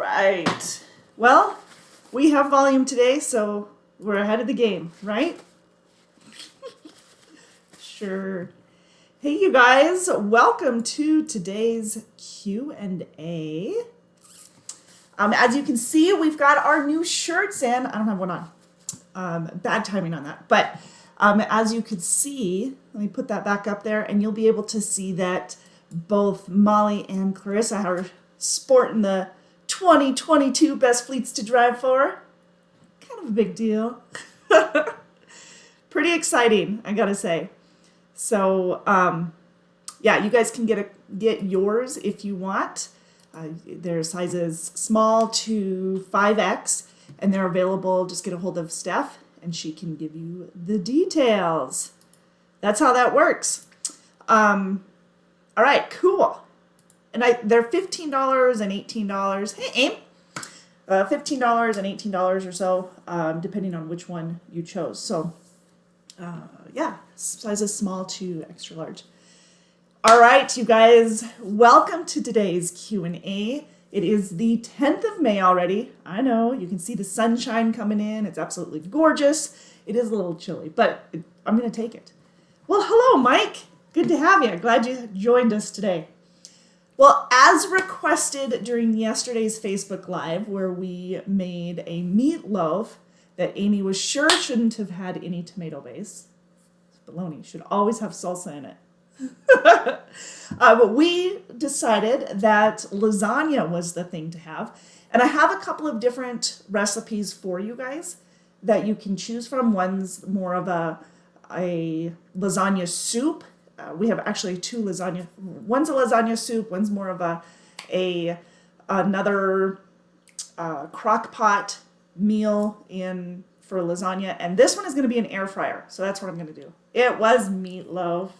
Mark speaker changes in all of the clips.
Speaker 1: right. Well, we have volume today, so we're ahead of the game, right? Sure. Hey, you guys, welcome to today's Q&A. As you can see, we've got our new shirts in. I don't have one on. Bad timing on that. But as you can see, let me put that back up there, and you'll be able to see that both Molly and Clarissa are sporting the 2022 Best Fleets to Drive For. Kind of a big deal. Pretty exciting, I gotta say. So, yeah, you guys can get yours if you want. They're sizes small to 5X, and they're available. Just get a hold of Steph, and she can give you the details. That's how that works. All right, cool. And they're $15 and $18. Hey, Aim. $15 and $18 or so, depending on which one you chose. So, yeah, sizes small to extra large. All right, you guys, welcome to today's Q&A. It is the 10th of May already. I know, you can see the sunshine coming in. It's absolutely gorgeous. It is a little chilly, but I'm going to take it. Well, hello, Mike. Good to have you. Glad you joined us today. Well, as requested during yesterday's Facebook Live, where we made a meatloaf that Amy was sure shouldn't have had any tomato base. It's baloney. Should always have salsa in it. But we decided that lasagna was the thing to have. And I have a couple of different recipes for you guys that you can choose from. One's more of a lasagna soup. We have actually two lasagna. One's a lasagna soup. One's more of another crock pot meal for lasagna. And this one is going to be an air fryer. So that's what I'm going to do. It was meatloaf.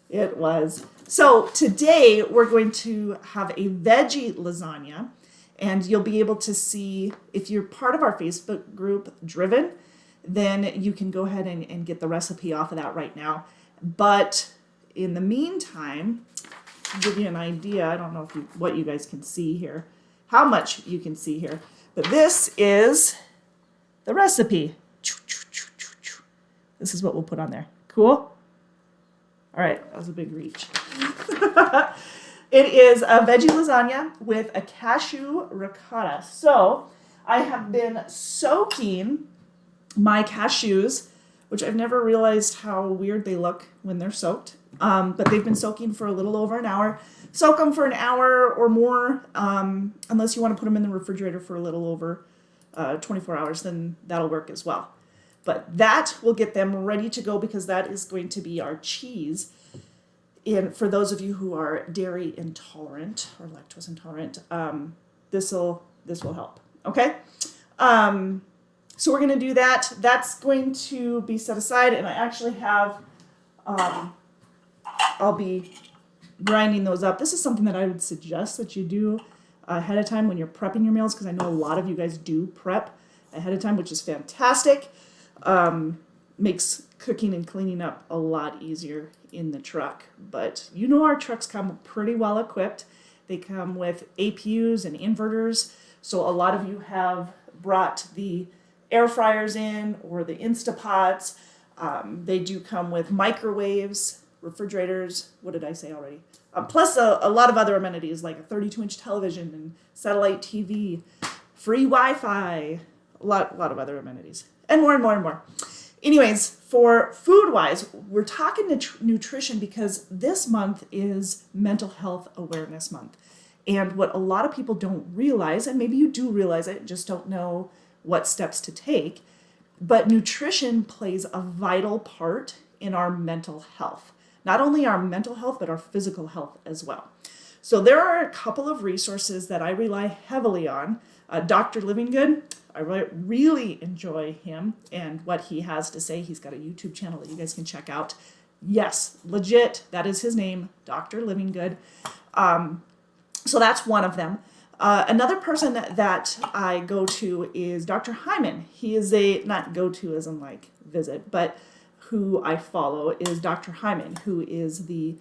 Speaker 1: It was. So today we're going to have a veggie lasagna. And you'll be able to see, if you're part of our Facebook group, Driven, then you can go ahead and get the recipe off of that right now. But in the meantime, to give you an idea, I don't know what you guys can see here, how much you can see here, but this is the recipe. This is what we'll put on there. Cool? All right, that was a big reach. It is a veggie lasagna with a cashew ricotta. So I have been soaking my cashews, which I've never realized how weird they look when they're soaked. But they've been soaking for a little over an hour. Soak them for an hour or more, unless you want to put them in the refrigerator for a little over 24 hours, then that'll work as well. But that will get them ready to go because that is going to be our cheese. And for those of you who are dairy intolerant or lactose intolerant, this will help. Okay? So we're going to do that. That's going to be set aside, and I actually have, I'll be grinding those up. This is something that I would suggest that you do ahead of time when you're prepping your meals, because I know a lot of you guys do prep ahead of time, which is fantastic. Makes cooking and cleaning up a lot easier in the truck. But you know our trucks come pretty well equipped. They come with APUs and inverters, so a lot of you have brought the air fryers in or the Instapots. They do come with microwaves, refrigerators. What did I say already? Plus a lot of other amenities like a 32-inch television and satellite TV, free Wi-Fi, a lot of other amenities, and more and more and more. Anyways, for food-wise, we're talking nutrition because this month is Mental Health Awareness Month. And what a lot of people don't realize, and maybe you do realize it, just don't know what steps to take, but nutrition plays a vital part in our mental health. Not only our mental health, but our physical health as well. So there are a couple of resources that I rely heavily on. Dr. Livinggood, I really enjoy him and what he has to say. He's got a YouTube channel that you guys can check out. Yes, legit, that is his name, Dr. Livinggood. So that's one of them. Another person that I go to is Dr. Hyman. He is not go to as in like visit, but who I follow is Dr. Hyman, who is the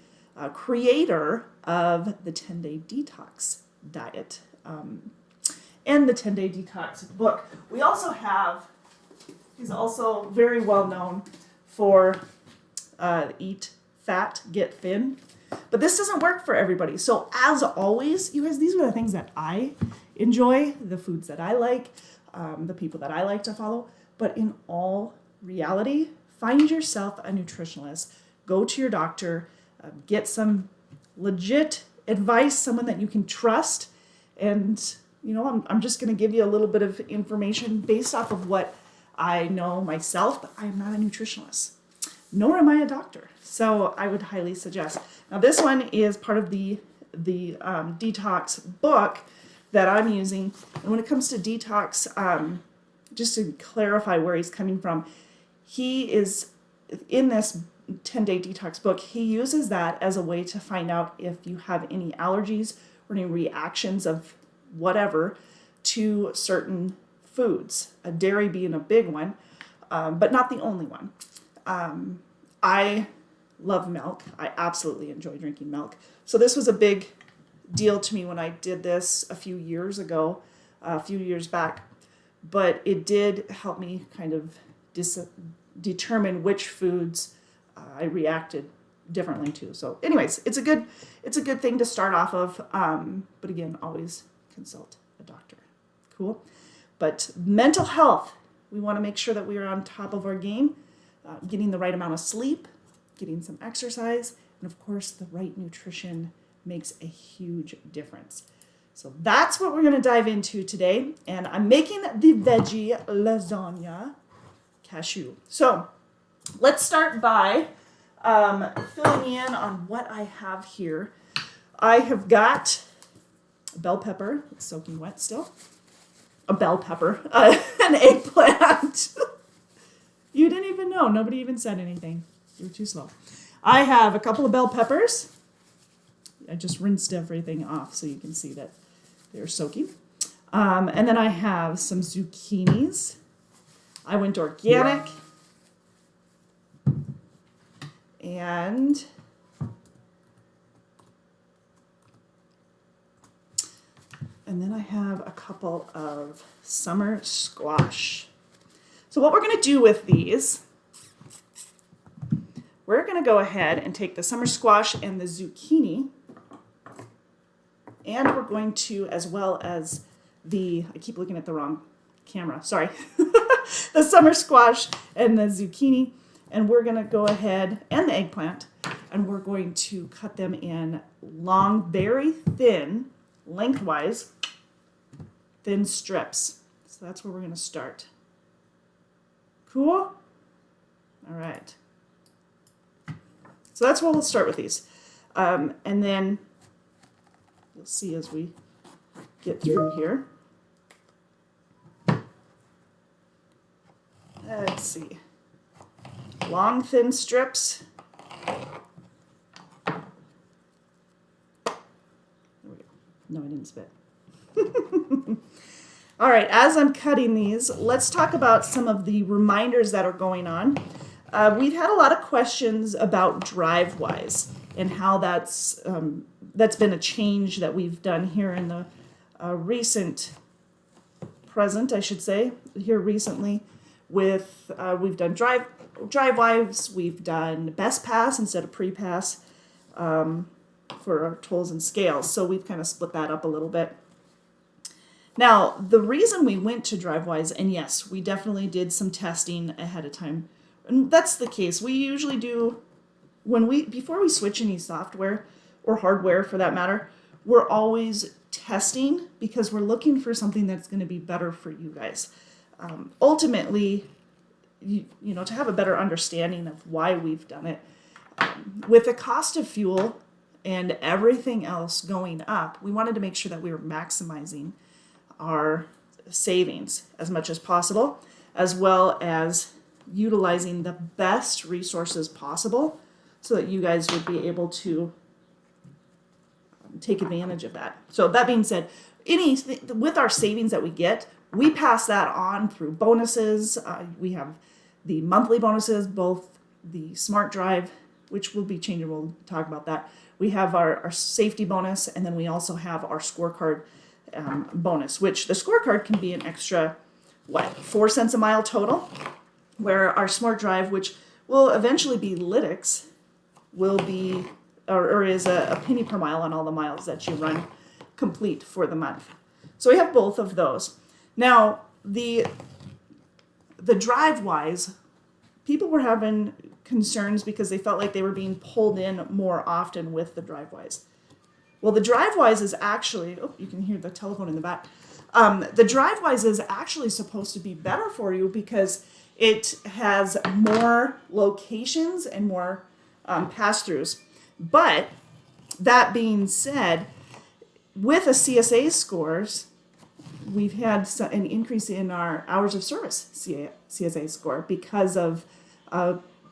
Speaker 1: creator of the 10-day detox diet. and the 10-Day Detox book. We also have, he's also very well known for Eat Fat, Get Thin. But this doesn't work for everybody. So as always, you guys, these are the things that I enjoy, the foods that I like, the people that I like to follow. But in all reality, find yourself a nutritionalist. Go to your doctor, get some legit advice, someone that you can trust. And, you know, I'm just going to give you a little bit of information based off of what I know myself, but I'm not a nutritionalist, nor am I a doctor. So I would highly suggest. Now this one is part of the detox book that I'm using. And when it comes to detox, just to clarify where he's coming from, he is in this 10-Day Detox book, he uses that as a way to find out if you have any allergies or any reactions of whatever to certain foods, dairy being a big one, but not the only one. I love milk. I absolutely enjoy drinking milk. So this was a big deal to me when I did this a few years ago, a few years back, but it did help me kind of determine which foods I reacted differently to. So anyways, it's a good thing to start off of. But again, always consult a doctor. Cool. But mental health, we want to make sure that we are on top of our game, getting the right amount of sleep, getting some exercise, and of course the right nutrition makes a huge difference. So that's what we're going to dive into today. And I'm making the Veggie Lasagna cashew. So let's start by filling in on what I have here. I have got a bell pepper, it's soaking wet still, a bell pepper, an eggplant. You didn't even know. Nobody even said anything. You were too slow. I have a couple of bell peppers. I just rinsed everything off so you can see that they're soaking. And then I have some zucchinis. I went organic. And then I have a couple of summer squash. So what we're going to do with these, we're going to go ahead and take the summer squash and the zucchini, and we're going to, as well as I keep looking at the wrong camera, sorry, the summer squash and the zucchini, and we're going to go ahead, and the eggplant, and we're going to cut them in long, very thin, lengthwise, thin strips. So that's where we're going to start. Cool? All right. So that's where we'll start with these. And then you'll see as we get through here. Let's see. Long, thin strips. There we go. No, I didn't spit. All right, as I'm cutting these, let's talk about some of the reminders that are going on. We've had a lot of questions about DriveWise and how that's been a change that we've done here in the present, I should say, here recently. With we've done DriveWise, we've done Best Pass instead of Pre-Pass for our tools and scales. So we've kind of split that up a little bit. Now, the reason we went to DriveWise, and yes, we definitely did some testing ahead of time. And that's the case. We usually do, before we switch any software or hardware for that matter, we're always testing because we're looking for something that's going to be better for you guys. Ultimately, you know, to have a better understanding of why we've done it. With the cost of fuel and everything else going up, we wanted to make sure that we were maximizing our savings as much as possible, as well as utilizing the best resources possible so that you guys would be able to take advantage of that. So that being said, with our savings that we get, we pass that on through bonuses. We have the monthly bonuses, both the Smart Drive, which will be changing, we'll talk about that. We have our safety bonus, and then we also have our scorecard bonus, which the scorecard can be an extra, 4 cents a mile total, where our Smart Drive, which will eventually be Lytics, will be, or is a penny per mile on all the miles that you run complete for the month. So we have both of those. Now, the drive-wise, people were having concerns because they felt like they were being pulled in more often with the drive-wise. Well, the drive-wise is actually, oh, you can hear the telephone in the back. The drive-wise is actually supposed to be better for you because it has more locations and more pass-throughs. But that being said, with a CSA scores, we've had an increase in our hours of service CSA score because of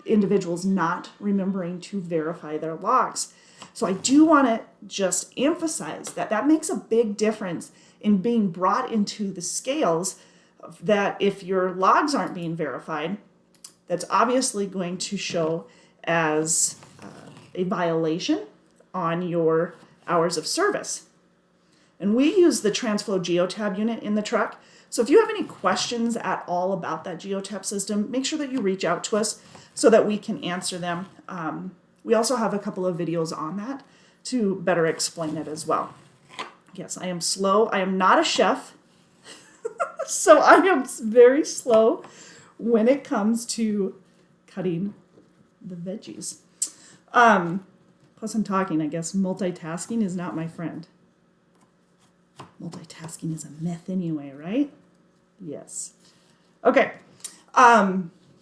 Speaker 1: individuals not remembering to verify their logs. So I do want to just emphasize that that makes a big difference in being brought into the scales, that if your logs aren't being verified, that's obviously going to show as a violation on your hours of service. And we use the TransFlow Geotab unit in the truck. So if you have any questions at all about that Geotab system, make sure that you reach out to us so that we can answer them. We also have a couple of videos on that to better explain it as well. Yes, I am slow. I am not a chef, so I am very slow when it comes to cutting the veggies. Plus I'm talking, I guess multitasking is not my friend. Multitasking is a myth anyway, right? Yes. Okay.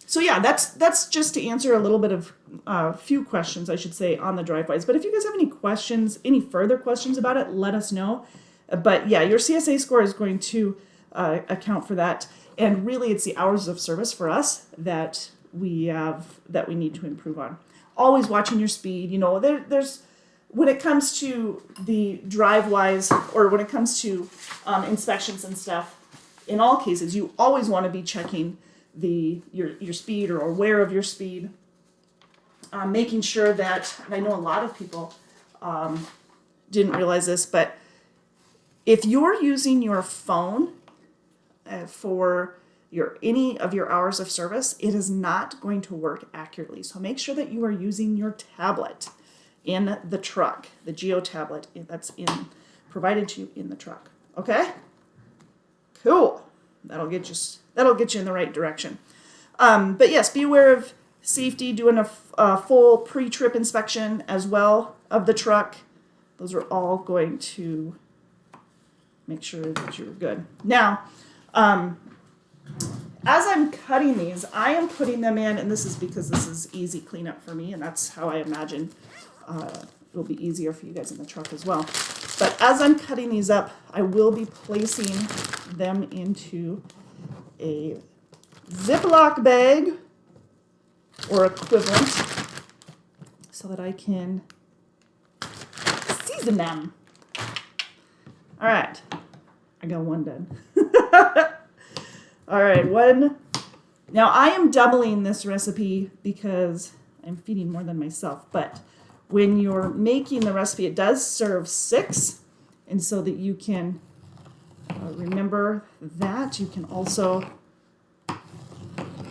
Speaker 1: So yeah, that's just to answer a little bit of few questions, I should say, on the drive-bys. But if you guys have any questions, any further questions about it, let us know. But yeah, your CSA score is going to account for that. And really, it's the hours of service for us that we need to improve on. Always watching your speed. You know, there's when it comes to the drive-wise, or when it comes to inspections and stuff, in all cases, you always want to be checking your speed, or aware of your speed, making sure that, and I know a lot of people didn't realize this, but if you're using your phone for any of your hours of service, it is not going to work accurately. So make sure that you are using your tablet in the truck, the Geo tablet that's provided to you in the truck. Okay? Cool. That'll get you in the right direction. But yes, be aware of safety, doing a full pre-trip inspection as well of the truck. Those are all going to make sure that you're good. Now, as I'm cutting these, I am putting them in, and this is because this is easy cleanup for me, and that's how I imagine it'll be easier for you guys in the truck as well. But as I'm cutting these up, I will be placing them into a Ziploc bag or equivalent so that I can season them. All right, I got one done. All right, one. Now I am doubling this recipe because I'm feeding more than myself, but when you're making the recipe, it does serve 6, and so that you can remember that. You can also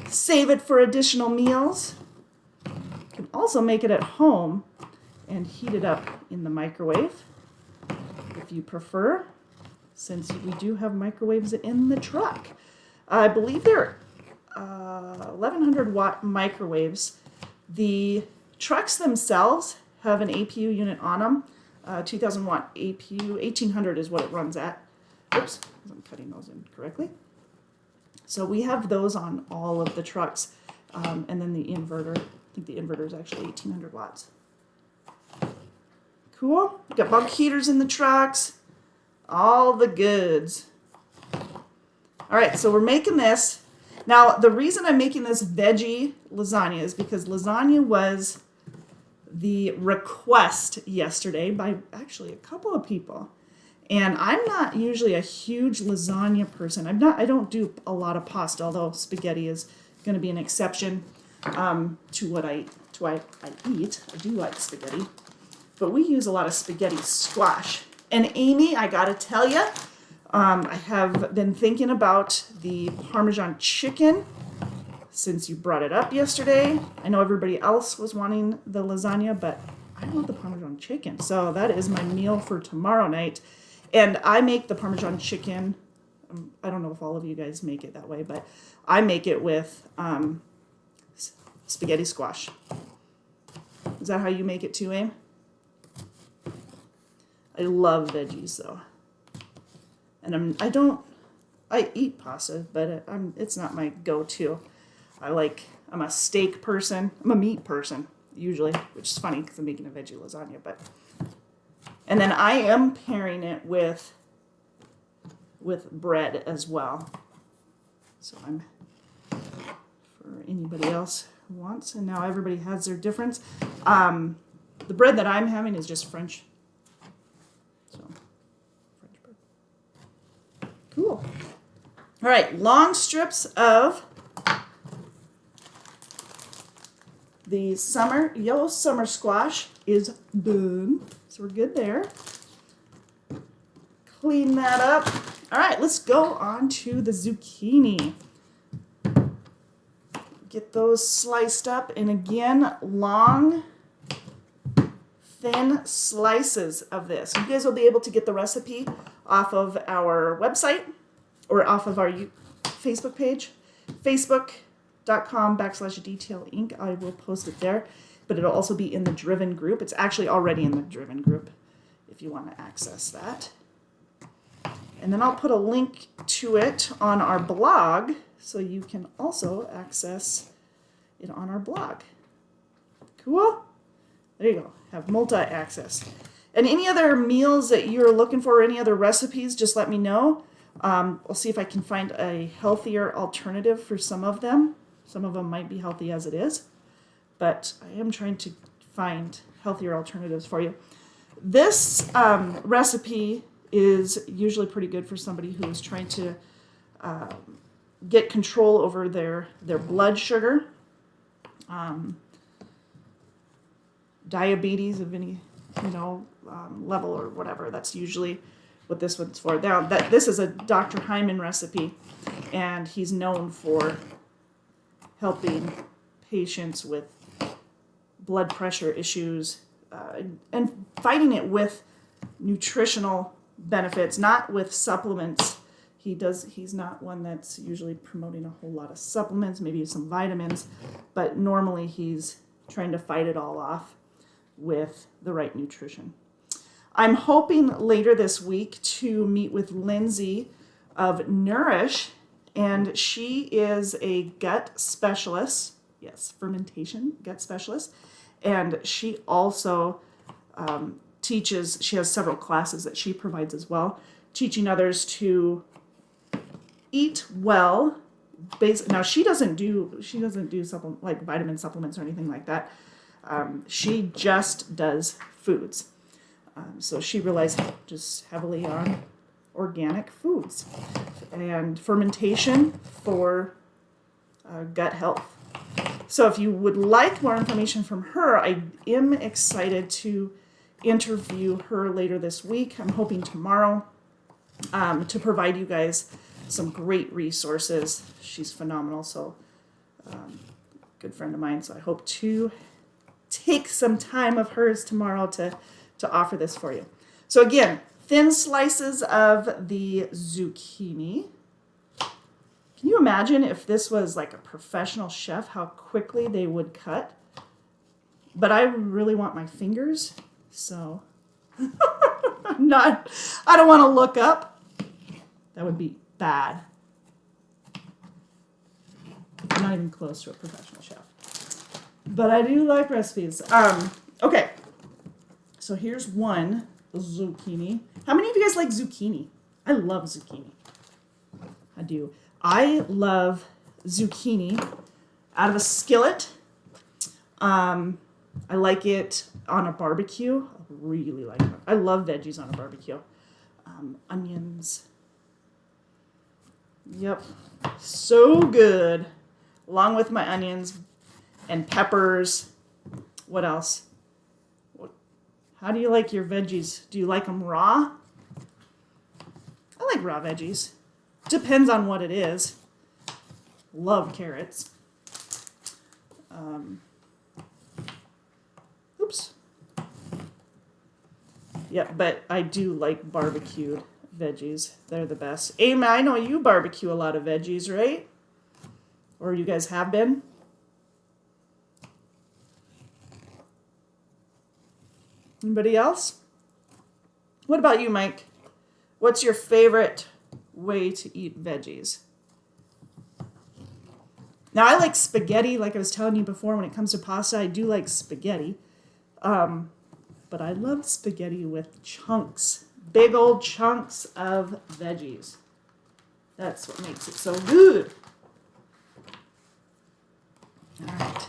Speaker 1: save it for additional meals. You can also make it at home and heat it up in the microwave if you prefer, since we do have microwaves in the truck. I believe they're 1100 watt microwaves. The trucks themselves have an APU unit on them. 2000 watt APU, 1800 is what it runs at. Oops, I'm cutting those in correctly. So we have those on all of the trucks. And then the inverter, I think the inverter is actually 1800 watts. Cool. We've got bunk heaters in the trucks. All the goods. All right, so we're making this. Now, the reason I'm making this veggie lasagna is because lasagna was the request yesterday by actually a couple of people. And I'm not usually a huge lasagna person. I don't do a lot of pasta, although spaghetti is going to be an exception to what I eat. I do like spaghetti. But we use a lot of spaghetti squash. And Amy, I got to tell you, I have been thinking about the Parmesan chicken since you brought it up yesterday. I know everybody else was wanting the lasagna, but I want the Parmesan chicken. So that is my meal for tomorrow night. And I make the Parmesan chicken. I don't know if all of you guys make it that way, but I make it with spaghetti squash. Is that how you make it too, Aim? I love veggies though. And I eat pasta, but it's not my go-to. I'm a steak person. I'm a meat person, usually, which is funny because I'm making a veggie lasagna, and then I am pairing it with bread as well. So for anybody else who wants, and now everybody has their difference. The bread that I'm having is just French. So, French bread. Cool. All right, long strips of the yellow summer squash is done. So we're good there. Clean that up. All right, let's go on to the zucchini. Get those sliced up, and again, long, thin slices of this. You guys will be able to get the recipe off of our website or off of our Facebook page, facebook.com/Detail Inc. I will post it there, but it'll also be in the Driven group. It's actually already in the Driven group if you want to access that. And then I'll put a link to it on our blog so you can also access it on our blog. Cool? There you go. Have multi-access. And any other meals that you're looking for, or any other recipes, just let me know. I'll see if I can find a healthier alternative for some of them. Some of them might be healthy as it is, but I am trying to find healthier alternatives for you. This recipe is usually pretty good for somebody who is trying to get control over their blood sugar, diabetes of any level or whatever. That's usually what this one's for. Now, this is a Dr. Hyman recipe, and he's known for helping patients with blood pressure issues and fighting it with nutritional benefits, not with supplements. He's not one that's usually promoting a whole lot of supplements, maybe some vitamins, but normally he's trying to fight it all off with the right nutrition. I'm hoping later this week to meet with Lindsay of Nourish, and she is a gut specialist. Yes, fermentation gut specialist. And she also teaches, she has several classes that she provides as well, teaching others to eat well. Now she doesn't do like vitamin supplements or anything like that. She just does foods. So she relies just heavily on organic foods and fermentation for gut health. So if you would like more information from her, I am excited to interview her later this week. I'm hoping tomorrow to provide you guys some great resources. She's phenomenal, so good friend of mine. So I hope to take some time of hers tomorrow to offer this for you. So again, thin slices of the zucchini. Can you imagine if this was like a professional chef, how quickly they would cut? But I really want my fingers, so I don't want to look up. That would be bad. I'm not even close to a professional chef. But I do like recipes. Okay. So here's one zucchini. How many of you guys like zucchini? I love zucchini. I do. I love zucchini out of a skillet. I like it on a barbecue. I really like it. I love veggies on a barbecue. Onions. Yep. So good. Along with my onions and peppers. What else? How do you like your veggies? Do you like them raw? I like raw veggies. Depends on what it is. Love carrots. Oops. Yeah, but I do like barbecued veggies. They're the best. Amy, I know you barbecue a lot of veggies, right? Or you guys have been? Anybody else? What about you, Mike? What's your favorite way to eat veggies? Now, I like spaghetti, like I was telling you before, when it comes to pasta, I do like spaghetti. But I love spaghetti with chunks, big old chunks of veggies. That's what makes it so good. All right.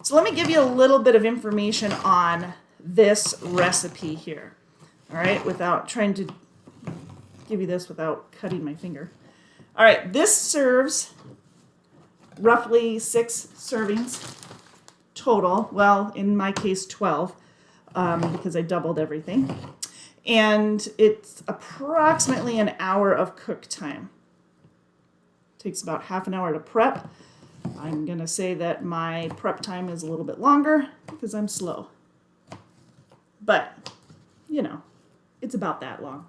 Speaker 1: So let me give you a little bit of information on this recipe here. All right, without trying to give you this without cutting my finger. All right, this serves roughly 6 servings total. Well, in my case, 12, because I doubled everything. And it's approximately an hour of cook time. Takes about half an hour to prep. I'm going to say that my prep time is a little bit longer because I'm slow. But, you know, it's about that long.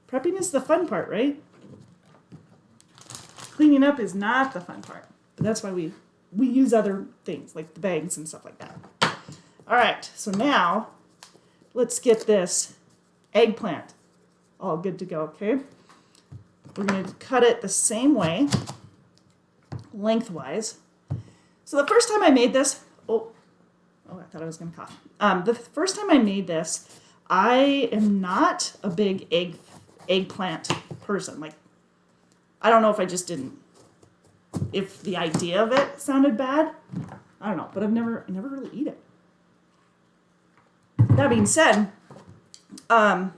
Speaker 1: Prepping is the fun part, right? Cleaning up is not the fun part. But that's why we use other things like the bags and stuff like that. All right, so now let's get this eggplant all good to go, okay? We're going to cut it the same way, lengthwise. So the first time I made this, oh, I thought I was going to cough. The first time I made this, I am not a big eggplant person. Like, I don't know if I just didn't, if the idea of it sounded bad. I don't know, but I never really eat it. That being said, so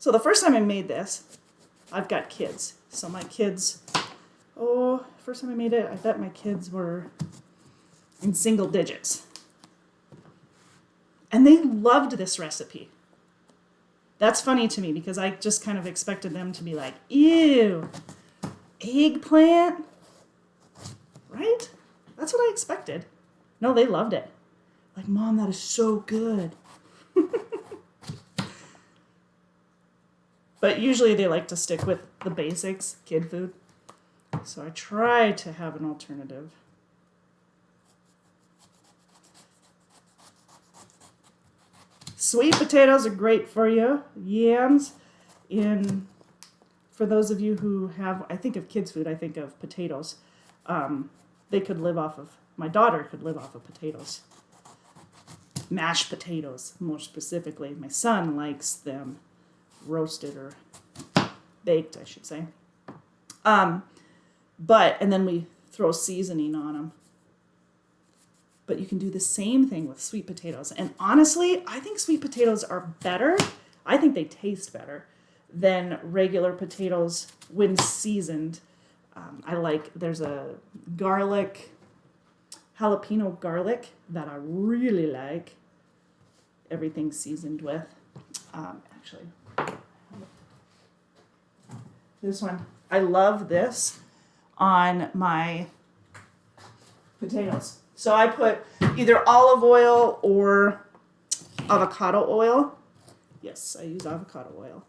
Speaker 1: the first time I made this, I've got kids. So my kids, first time I made it, I bet my kids were in single digits. And they loved this recipe. That's funny to me because I just kind of expected them to be like, ew, eggplant? Right? That's what I expected. No, they loved it. Like, Mom, that is so good. But usually they like to stick with the basics, kid food. So I try to have an alternative. Sweet potatoes are great for you. Yams. For those of you who have, I think of kids food, I think of potatoes. They could live off of, my daughter could live off of potatoes. Mashed potatoes, more specifically. My son likes them roasted or baked, I should say. And then we throw seasoning on them. But you can do the same thing with sweet potatoes. And honestly, I think sweet potatoes are better. I think they taste better than regular potatoes when seasoned. There's a jalapeno garlic that I really like. Everything seasoned with. Actually, this one. I love this on my potatoes. So I put either olive oil or avocado oil. Yes, I use avocado oil.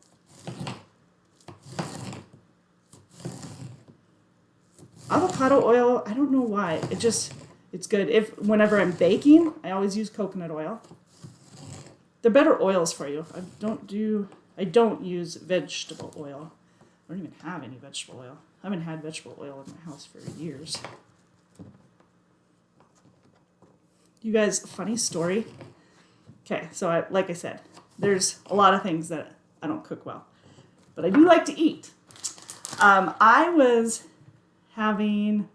Speaker 1: Avocado oil, I don't know why. It's good. Whenever I'm baking, I always use coconut oil. They're better oils for you. I don't use vegetable oil. I don't even have any vegetable oil. I haven't had vegetable oil in my house for years. You guys, funny story. Okay, so like I said, there's a lot of things that I don't cook well, but I do like to eat. I was having,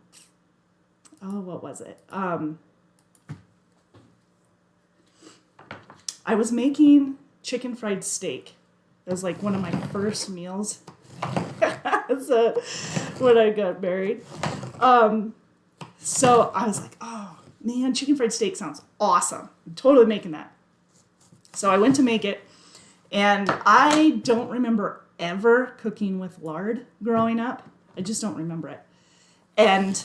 Speaker 1: what was it? I was making chicken fried steak. It was like one of my first meals when I got married. So I was like, oh man, chicken fried steak sounds awesome. I'm totally making that. So I went to make it, And I don't remember ever cooking with lard growing up. I just don't remember it. And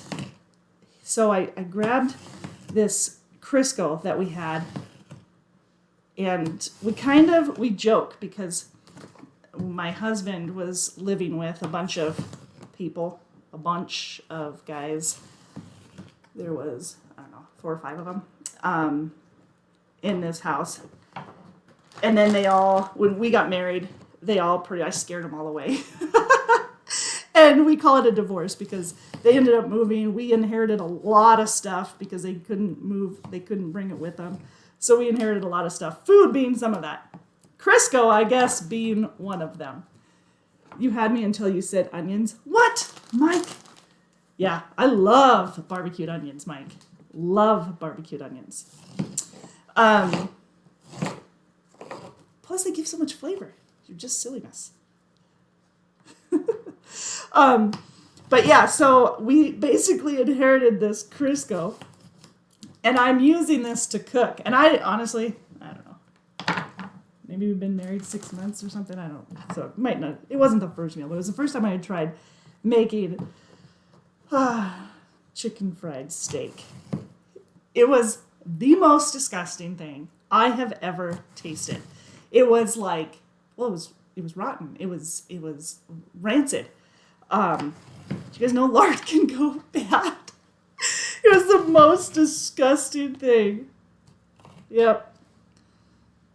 Speaker 1: so I grabbed this Crisco that we had, and we joke because my husband was living with a bunch of people, a bunch of guys. There was, I don't know, 4 or 5 of them in this house. And then when we got married, I scared them all away. And we call it a divorce because they ended up moving. We inherited a lot of stuff because they couldn't move. They couldn't bring it with them. So we inherited a lot of stuff. Food being some of that. Crisco, I guess, being one of them. You had me until you said onions. What, Mike? Yeah, I love barbecued onions, Mike. Love barbecued onions. Plus, they give so much flavor. You're just silliness. But yeah, so we basically inherited this Crisco, and I'm using this to cook. And I honestly, I don't know. Maybe we've been married 6 months or something. I don't know. So it might not. It wasn't the first meal, but it was the first time I had tried making chicken fried steak. It was the most disgusting thing I have ever tasted. It was like, well, it was rotten. It was rancid. You guys know lard can go bad. It was the most disgusting thing. Yep.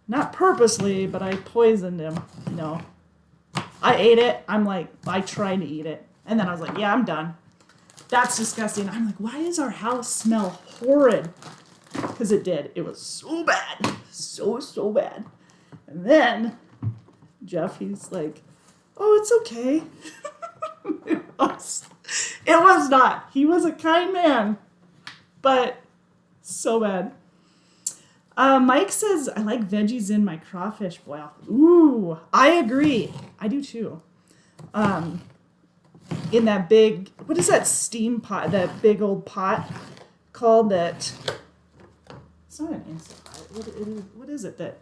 Speaker 1: Not purposely, but I poisoned him. No. I ate it. I tried to eat it. And then I was like, yeah, I'm done. That's disgusting. I'm like, why does our house smell horrid? Because it did. It was so bad. So bad. And then Jeff, he's like, oh, it's okay. It was not. He was a kind man, but so bad. Mike says, I like veggies in my crawfish boil. Ooh, I agree. I do too. In that big, what is that steam pot, that big old pot called that? It's not an Instant Pot. What is it that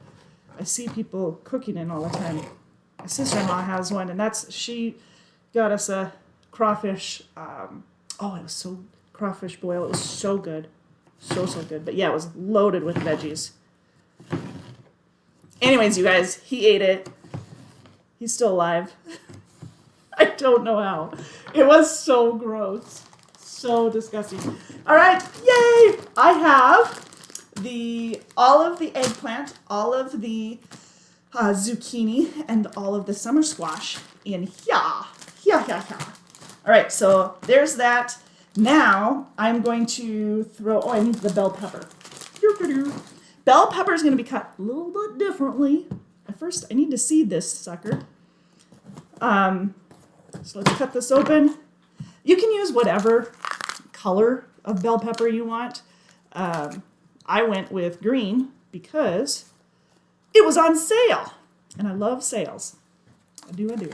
Speaker 1: I see people cooking in all the time? My sister-in-law has one, and she got us a crawfish. It was so crawfish boil. It was so good, so good. But yeah, it was loaded with veggies. Anyways, you guys, he ate it. He's still alive. I don't know how. It was so gross, so disgusting. All right, yay! I have all of the eggplant, all of the zucchini, and all of the summer squash in here. All right, so there's that. Now I'm going to I need the bell pepper. Bell pepper is going to be cut a little bit differently. At first, I need to seed this sucker. So let's cut this open. You can use whatever color of bell pepper you want. I went with green because it was on sale. And I love sales. I do.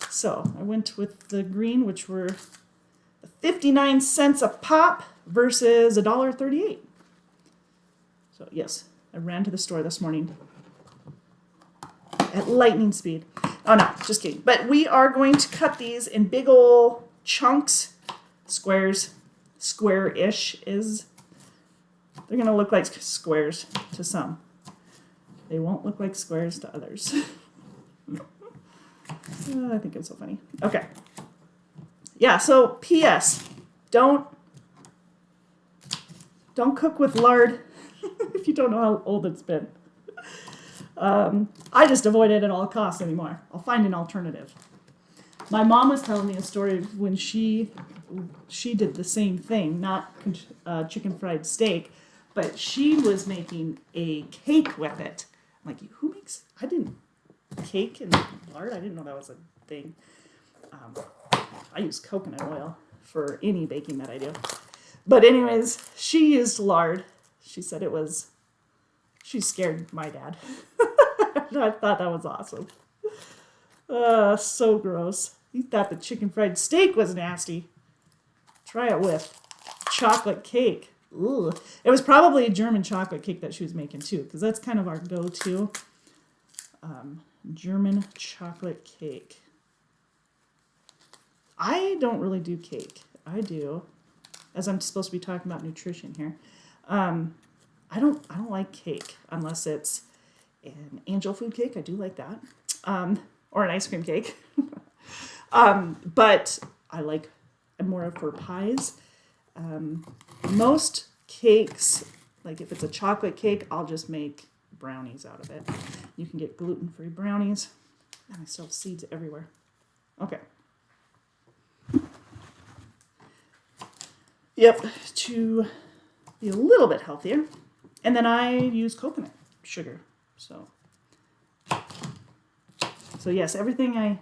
Speaker 1: So I went with the green, which were 59 cents a pop versus $1.38. So yes, I ran to the store this morning at lightning speed. Oh no, just kidding. But we are going to cut these in big ol' chunks, squares, square-ish is. They're going to look like squares to some. They won't look like squares to others. I think it's so funny. Okay. Yeah, so P.S. Don't cook with lard if you don't know how old it's been. I just avoid it at all costs anymore. I'll find an alternative. My mom was telling me a story of when she did the same thing, not chicken fried steak, but she was making a cake with it. I'm like, who makes? Cake and lard? I didn't know that was a thing. I use coconut oil for any baking that I do. But anyways, she used lard. She said she scared my dad. I thought that was awesome. So gross. He thought the chicken fried steak was nasty. Try it with chocolate cake. Ooh. It was probably a German chocolate cake that she was making too, because that's kind of our go-to. German chocolate cake. I don't really do cake. I do, as I'm supposed to be talking about nutrition here. I don't like cake unless it's an angel food cake. I do like that, or an ice cream cake. But I'm more for pies. Most cakes, like if it's a chocolate cake, I'll just make brownies out of it. You can get gluten-free brownies. And I still have seeds everywhere. Okay. Yep, to be a little bit healthier. And then I use coconut sugar. So yes, everything I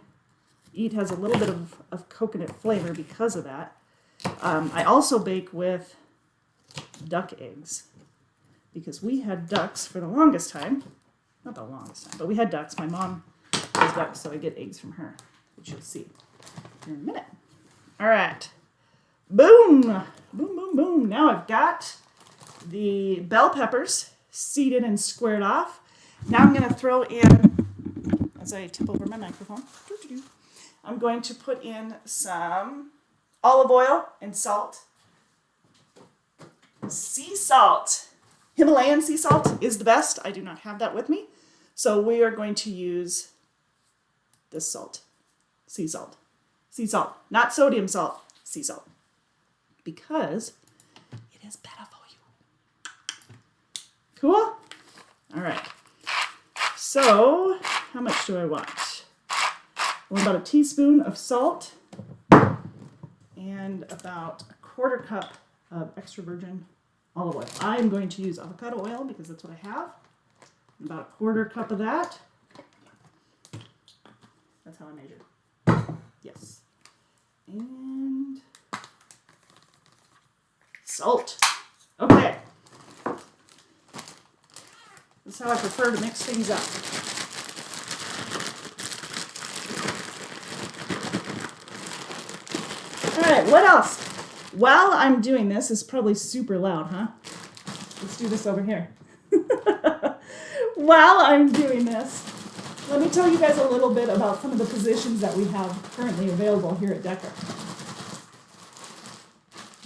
Speaker 1: eat has a little bit of coconut flavor because of that. I also bake with duck eggs because we had ducks for the longest time. Not the longest time, but we had ducks. My mom has ducks, so I get eggs from her, which you'll see in a minute. All right. Boom! Boom, boom, boom. Now I've got the bell peppers seeded and squared off. Now I'm going to throw in, as I tip over my microphone, I'm going to put in some olive oil and salt. Sea salt. Himalayan sea salt is the best. I do not have that with me. So we are going to use this salt. Sea salt. Sea salt. Not sodium salt. Sea salt. Because it is better for you. Cool? All right. So, how much do I want? Well, about a teaspoon of salt and about a quarter cup of extra virgin olive oil. I'm going to use avocado oil because that's what I have. About a quarter cup of that. That's how I measure. Yes. And salt. Okay. That's how I prefer to mix things up. All right, what else? While I'm doing this, it's probably super loud, huh? Let's do this over here. While I'm doing this, let me tell you guys a little bit about some of the positions that we have currently available here at Decker.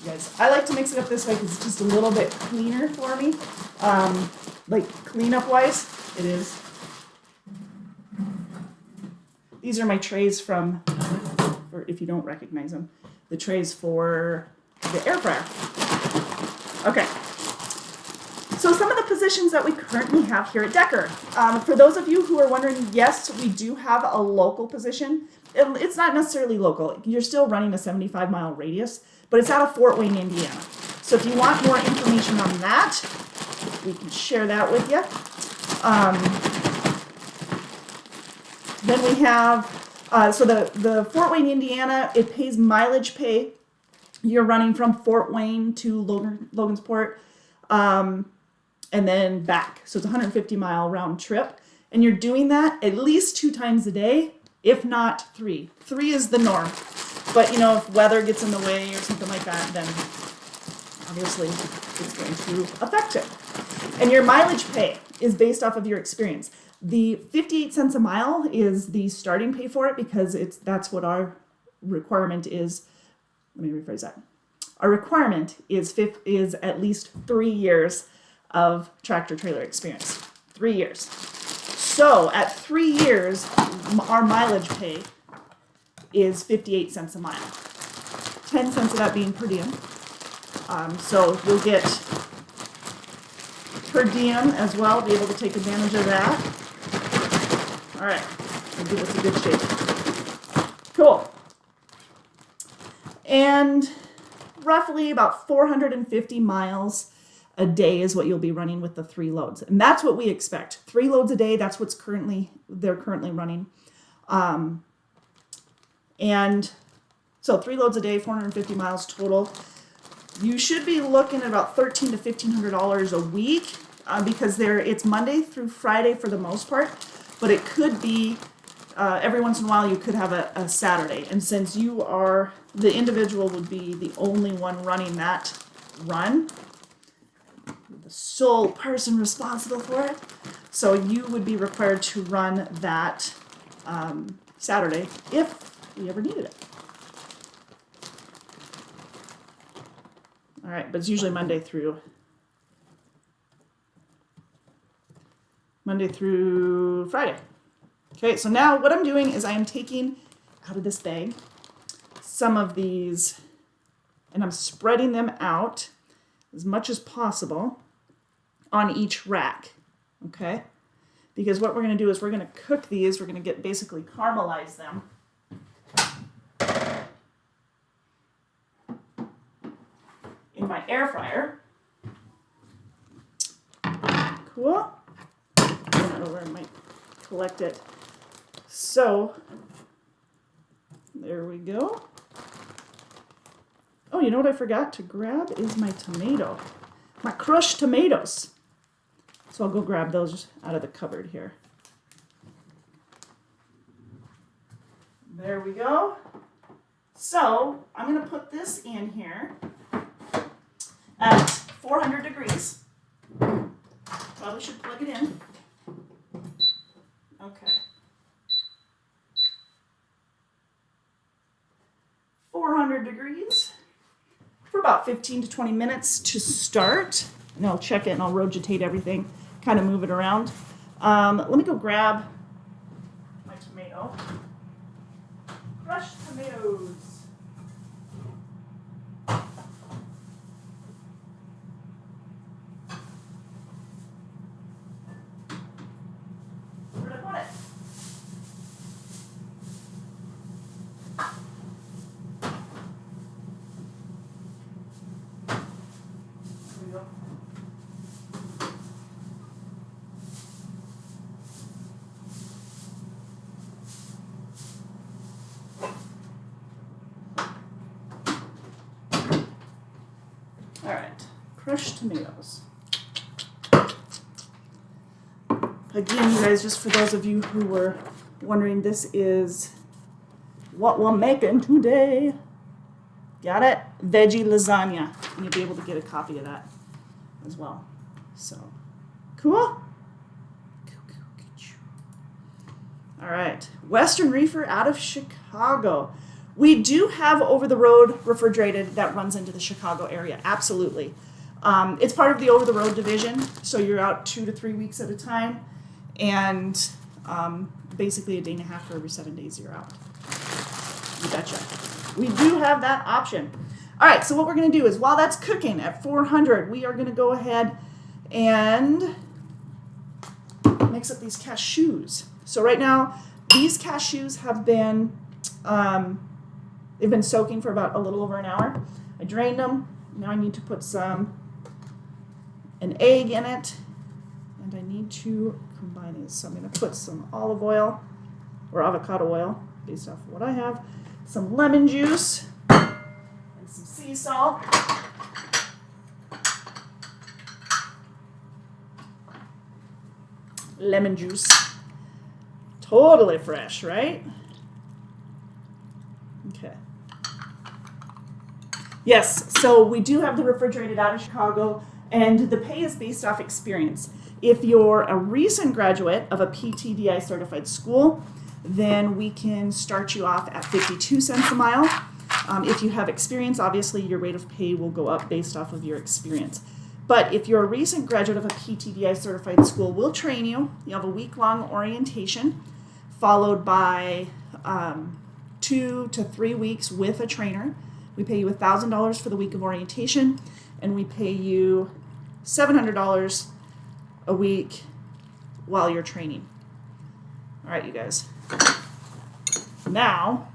Speaker 1: You guys, I like to mix it up this way because it's just a little bit cleaner for me. Like cleanup wise, it is. These are my trays from, or if you don't recognize them, the trays for the air fryer. Okay. So some of the positions that we currently have here at Decker. For those of you who are wondering, yes, we do have a local position. It's not necessarily local. You're still running a 75-mile radius, but it's out of Fort Wayne, Indiana. So if you want more information on that, we can share that with you. Then we have, so the Fort Wayne, Indiana, it pays mileage pay. You're running from Fort Wayne to Logansport, and then back. So it's a 150-mile round trip. And you're doing that at least 2 times a day, if not 3. 3 is the norm. But, you know, if weather gets in the way or something like that, then obviously it's going to affect it. And your mileage pay is based off of your experience. The 58 cents a mile is the starting pay for it because that's what our requirement is. Let me rephrase that. Our requirement is at least 3 years of tractor trailer experience. 3 years. So at 3 years, our mileage pay is 58 cents a mile. 10 cents of that being per diem. So you'll get per diem as well, be able to take advantage of that. All right, we'll give us a good shape. Cool. And roughly about 450 miles a day is what you'll be running with the 3 loads. And that's what we expect. 3 loads a day, that's what's they're currently running. And so 3 loads a day, 450 miles total. You should be looking at about $1,300 to $1,500 a week because it's Monday through Friday for the most part, but it could be every once in a while you could have a Saturday. And since you are, the individual would be the only one running that run, the sole person responsible for it. So you would be required to run that Saturday if we ever needed it. All right, but it's usually Monday through Friday. Okay, so now what I'm doing is I am taking out of this bag some of these and I'm spreading them out as much as possible on each rack, okay? Because what we're gonna do is we're gonna cook these, we're gonna basically caramelize them. In my air fryer. Cool. I don't know where I might collect it. So, there we go. Oh, you know what I forgot to grab is my tomato. My crushed tomatoes. So I'll go grab those out of the cupboard here. There we go. So, I'm going to put this in here at 400 degrees. Probably should plug it in. Okay. 400 degrees for about 15 to 20 minutes to start. And I'll check it and I'll rotate everything, kind of move it around. Let me go grab my tomato. Crushed tomatoes. Where did I put it? There we go. All right, crushed tomatoes. Again, you guys, just for those of you who were wondering, this is what we're making today. Got it? Veggie lasagna. And you'll be able to get a copy of that as well. So, cool? All right, Western Reefer out of Chicago. We do have over-the-road refrigerated that runs into the Chicago area, absolutely. It's part of the over-the-road division, so you're out 2 to 3 weeks at a time, and basically a day and a half for every 7 days you're out. You betcha. We do have that option. All right, so what we're going to do is while that's cooking at 400, we are going to go ahead and mix up these cashews. So right now, these cashews have been, they've been soaking for about a little over an hour. I drained them. Now I need to put an egg in it, and I need to combine these. So I'm going to put some olive oil or avocado oil, based off of what I have, some lemon juice, and some sea salt. Lemon juice. Totally fresh, right? Okay. Yes, so we do have the refrigerated out of Chicago, and the pay is based off experience. If you're a recent graduate of a PTDI certified school, then we can start you off at 52 cents a mile. If you have experience, obviously your rate of pay will go up based off of your experience. But if you're a recent graduate of a PTDI certified school, we'll train you. You have a week-long orientation, followed by 2 to 3 weeks with a trainer. We pay you $1,000 for the week of orientation, and we pay you $700 a week while you're training. All right, you guys. Now,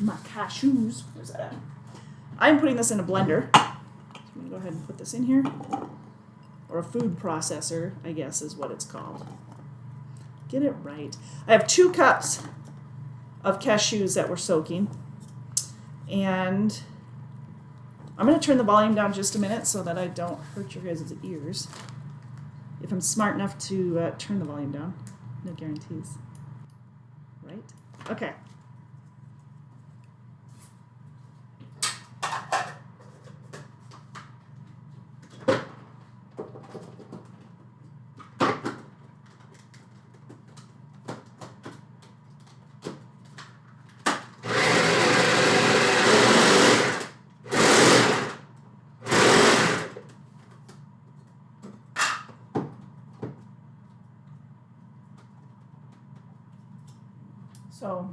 Speaker 1: my cashews, where's that at? I'm putting this in a blender. So I'm gonna go ahead and put this in here. Or a food processor, I guess is what it's called. Get it right. I have 2 cups of cashews that we're soaking. And I'm going to turn the volume down just a minute so that I don't hurt your guys' ears. If I'm smart enough to turn the volume down. No guarantees. Right? Okay. So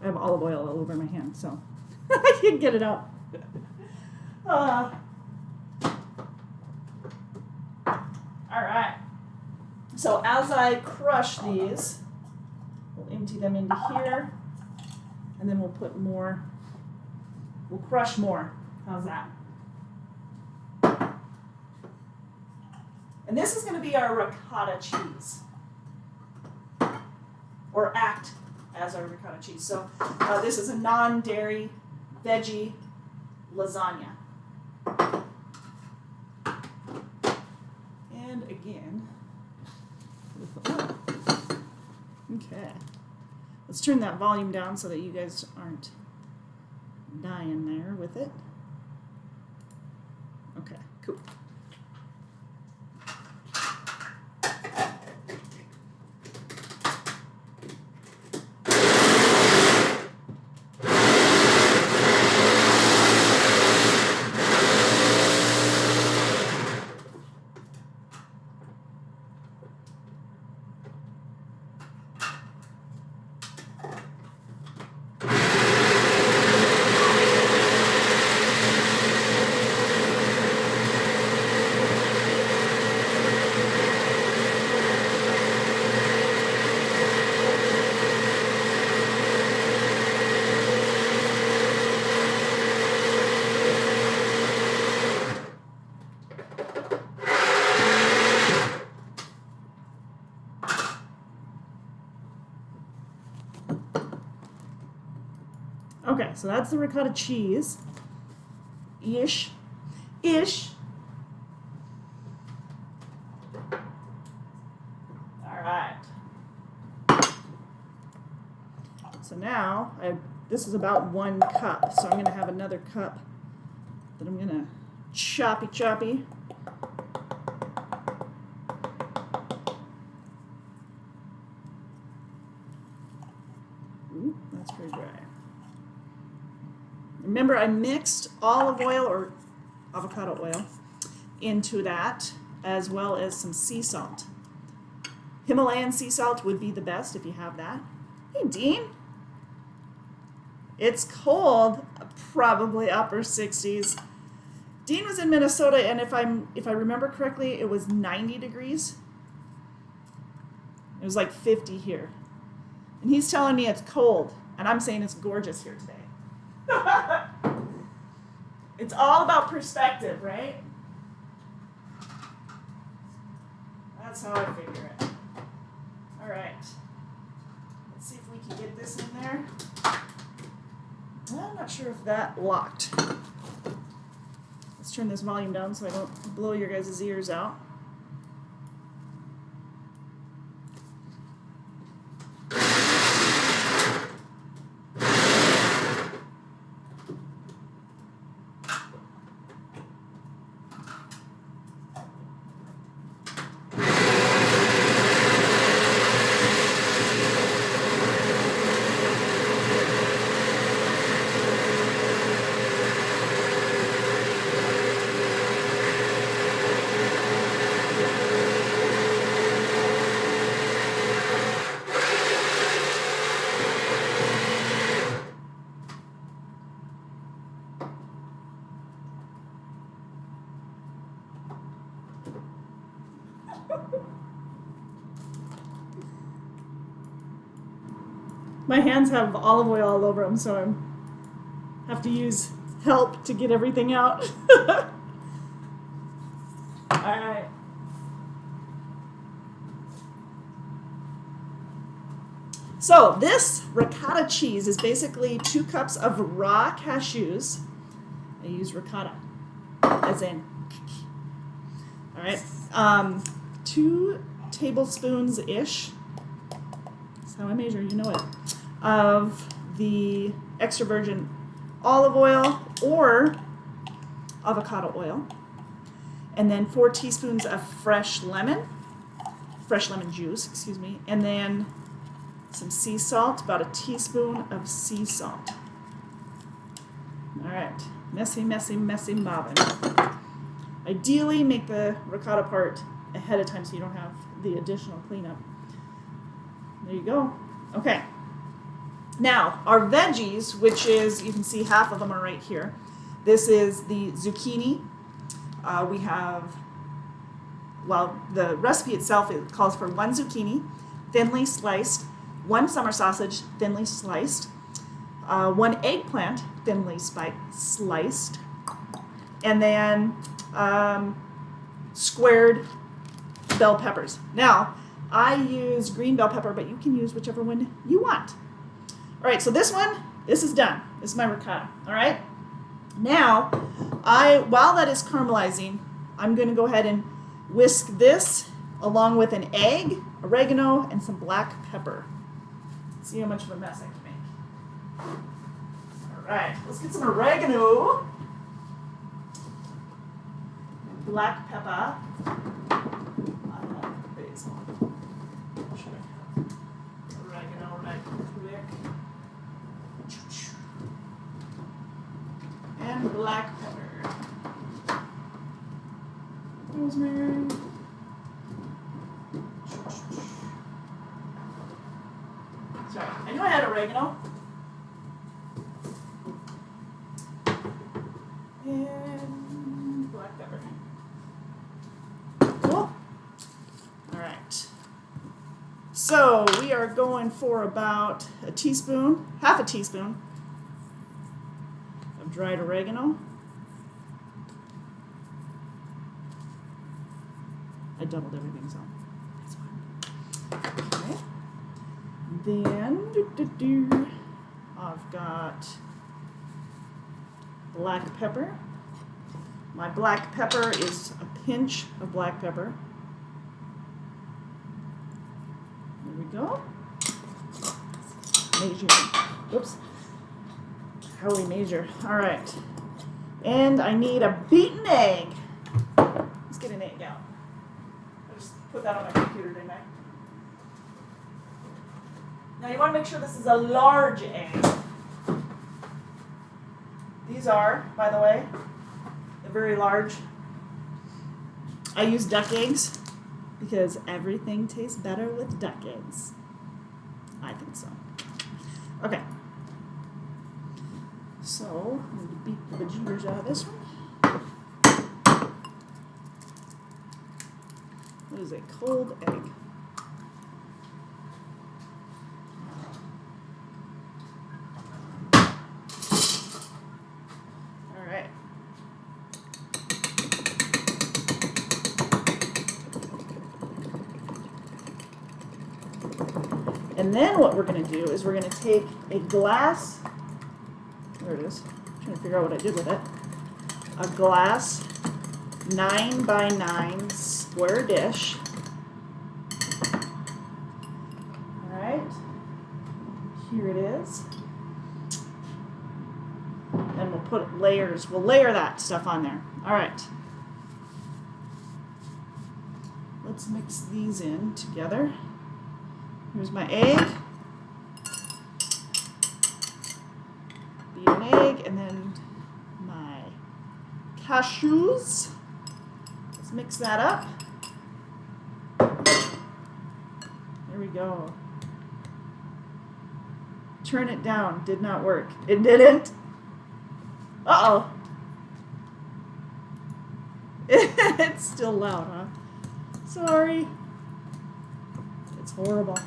Speaker 1: I have olive oil all over my hand, so I can get it out. All right. So as I crush these, we'll empty them into here, and then we'll put more, we'll crush more. How's that? And this is going to be our ricotta cheese, or act as our ricotta cheese. So this is a non-dairy veggie lasagna. And again, okay. Let's turn that volume down so that you guys aren't dying there with it. Okay, cool. Okay, so that's the ricotta cheese. Ish. All right. So now, this is about 1 cup. So I'm going to have another cup that I'm going to choppy. Ooh, that's pretty dry. Remember, I mixed olive oil or avocado oil into that, as well as some sea salt. Himalayan sea salt would be the best if you have that. Hey, Dean. It's cold, probably upper 60s. Dean was in Minnesota, and if I remember correctly, it was 90 degrees. It was like 50 here. And he's telling me it's cold, and I'm saying it's gorgeous here today. It's all about perspective, right? That's how I figure it. All right. Let's see if we can get this in there. Well, I'm not sure if that locked. Let's turn this volume down so I don't blow your guys' ears out. My hands have olive oil all over them, so I have to use help to get everything out. Alright. So this ricotta cheese is basically 2 cups of raw cashews. I use ricotta, as in. Alright. 2 tablespoons-ish. That's how I measure, you know it. Of the extra virgin olive oil or avocado oil. And then 4 teaspoons of fresh lemon juice, excuse me. And then some sea salt, about a teaspoon of sea salt. All right, messy, messy, messy mobbing. Ideally, make the ricotta part ahead of time so you don't have the additional cleanup. There you go. Okay. Now, our veggies, which is, you can see half of them are right here. This is the zucchini. We have, well, the recipe itself, it calls for 1 zucchini, thinly sliced, 1 summer sausage, thinly sliced, 1 eggplant, thinly sliced, and then squared bell peppers. Now, I use green bell pepper, but you can use whichever one you want. All right, so this is done. This is my ricotta, all right? Now, while that is caramelizing, I'm gonna go ahead and whisk this along with an egg, oregano, and some black pepper. See how much of a mess I can make. All right, let's get some oregano. And black pepper. I have basil. Should I have oregano right quick? And black pepper. Rosemary. Sorry, I knew I had oregano. And black pepper. Cool. All right. So we are going for about a teaspoon, half a teaspoon of dried oregano. I doubled everything, so that's fine. Okay. Then I've got black pepper. My black pepper is a pinch of black pepper. There we go. Measure. Oops. How we measure. All right. And I need a beaten egg. Let's get an egg out. I just put that on my computer, didn't I? Now you want to make sure this is a large egg. These are, by the way, they're very large. I use duck eggs because everything tastes better with duck eggs. I think so. Okay. So, I'm going to beat the bejeebers out of this one. What is a cold egg? All right. And then what we're going to do is we're going to take a glass. There it is. I'm trying to figure out what I did with it. A glass 9x9 square dish. All right. Here it is. And we'll put layers. We'll layer that stuff on there. All right. Let's mix these in together. Here's my egg. Beat an egg, and then my cashews. Let's mix that up. There we go. Turn it down. Did not work. It didn't. Uh-oh. It's still loud, huh? Sorry. It's horrible.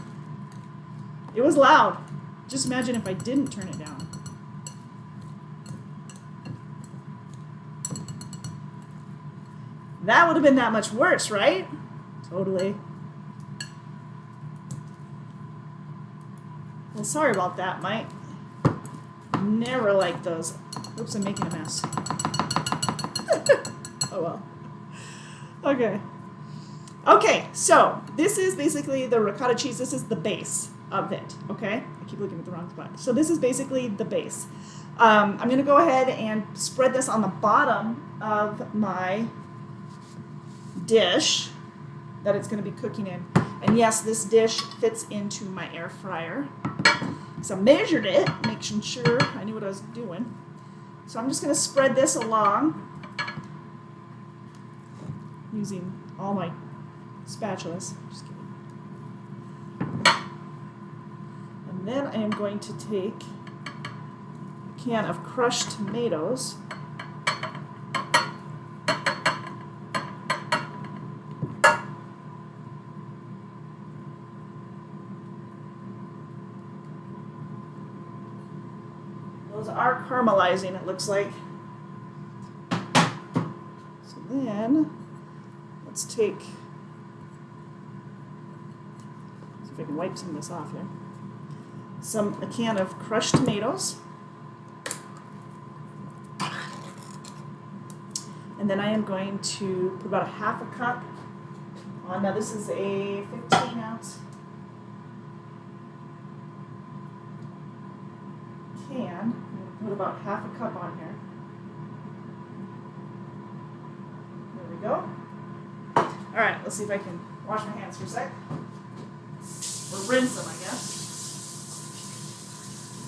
Speaker 1: It was loud. Just imagine if I didn't turn it down. That would have been that much worse, right? Totally. Well, sorry about that, Mike. Never liked those. Oops, I'm making a mess. Oh well. Okay. Okay, so this is basically the ricotta cheese. This is the base of it, okay? I keep looking at the wrong spot. So this is basically the base. I'm going to go ahead and spread this on the bottom of my dish that it's going to be cooking in. And yes, this dish fits into my air fryer. So I measured it, making sure I knew what I was doing. So I'm just going to spread this along using all my spatulas. Just kidding. And then I am going to take a can of crushed tomatoes. Those are caramelizing, it looks like. So then, let's take, see if I can wipe some of this off here. A can of crushed tomatoes. And then I am going to put about a half a cup on. Now this is a 15-ounce can. I'm going to put about half a cup on here. There we go. All right, let's see if I can wash my hands for a sec. Or rinse them, I guess.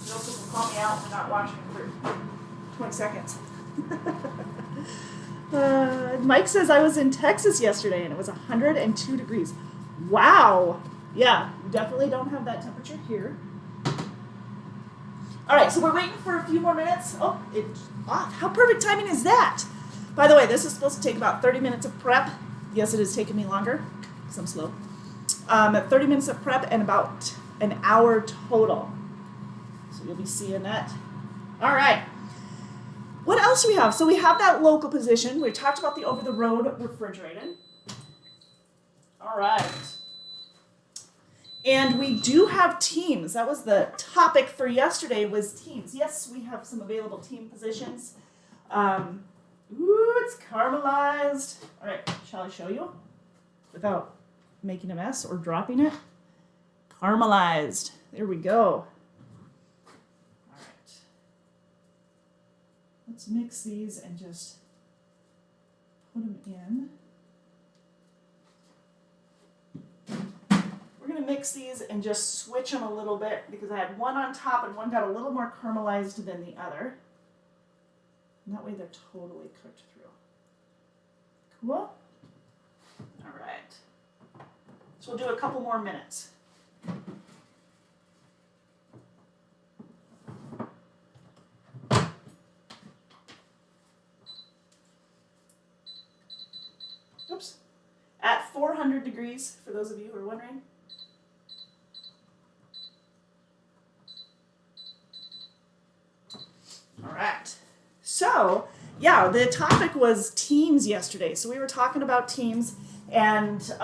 Speaker 1: Joseph will call me out for not washing for 20 seconds. Mike says I was in Texas yesterday and it was 102 degrees. Wow. Yeah, we definitely don't have that temperature here. All right, so we're waiting for a few more minutes. Oh, it's off. How perfect timing is that? By the way, this is supposed to take about 30 minutes of prep. Yes, it has taken me longer because I'm slow. 30 minutes of prep and about an hour total. So you'll be seeing that. All right. What else do we have? So we have that local position. We talked about the over-the-road refrigerated. All right. And we do have teams. That was the topic for yesterday, was teams. Yes, we have some available team positions. Ooh, it's caramelized. All right, shall I show you? Without making a mess or dropping it. Caramelized. There we go. Let's mix these and just put them in. We're going to mix these and just switch them a little bit because I had one on top and one got a little more caramelized than the other. And that way they're totally cooked through. Cool? All right. So we'll do a couple more minutes. Oops. At 400 degrees, for those of you who are wondering. All right. So, yeah, the topic was teams yesterday. So we were talking about teams, and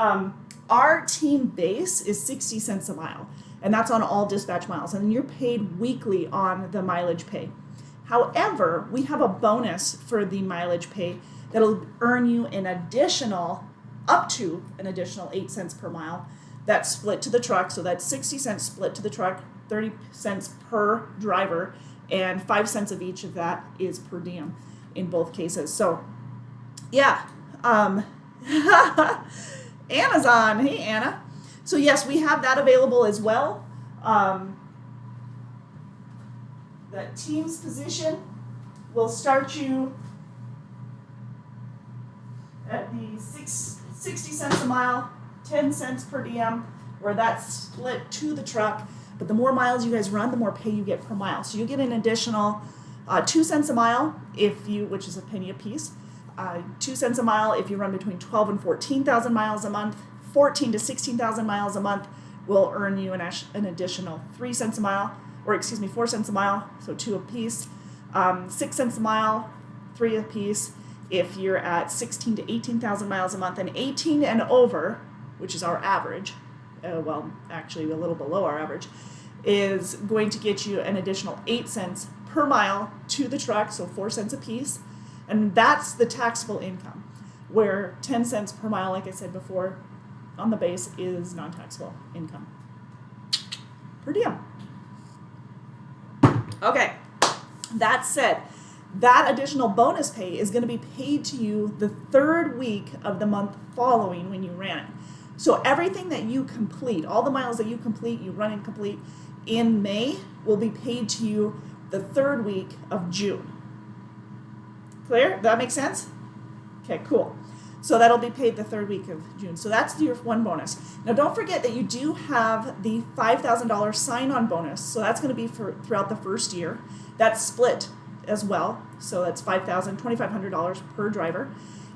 Speaker 1: our team base is 60 cents a mile, and that's on all dispatch miles, and you're paid weekly on the mileage pay. However, we have a bonus for the mileage pay that'll earn you an additional, up to an additional 8 cents per mile. That's split to the truck, so that's 60 cents split to the truck, 30 cents per driver, and 5 cents of each of that is per diem in both cases. So, yeah. Anna's on. Hey, Anna. So, yes, we have that available as well. That team's position will start you at the 60 cents a mile, 10 cents per diem, where that's split to the truck. But the more miles you guys run, the more pay you get per mile. So you get an additional 2 cents a mile if you, which is a penny a piece. 2 cents a mile if you run between 12 and 14,000 miles a month. 14 to 16,000 miles a month will earn you an additional 3 cents a mile, or 4 cents a mile, so 2 a piece. 6 cents a mile, 3 a piece if you're at 16 to 18,000 miles a month, and 18 and over, which is our average, well, actually a little below our average, is going to get you an additional 8 cents per mile to the truck, so 4 cents a piece, and that's the taxable income, where 10 cents per mile, like I said before, on the base is non-taxable income per diem. Okay, that said, that additional bonus pay is going to be paid to you the 3rd week of the month following when you ran it. So everything that you complete, all the miles that you complete, you run and complete in May, will be paid to you the 3rd week of June. Clear? Does that make sense? Okay, cool. So that'll be paid the third week of June. So that's your one bonus. Now don't forget that you do have the $5,000 sign-on bonus. So that's going to be for throughout the first year. That's split as well. So that's $2,500 per driver.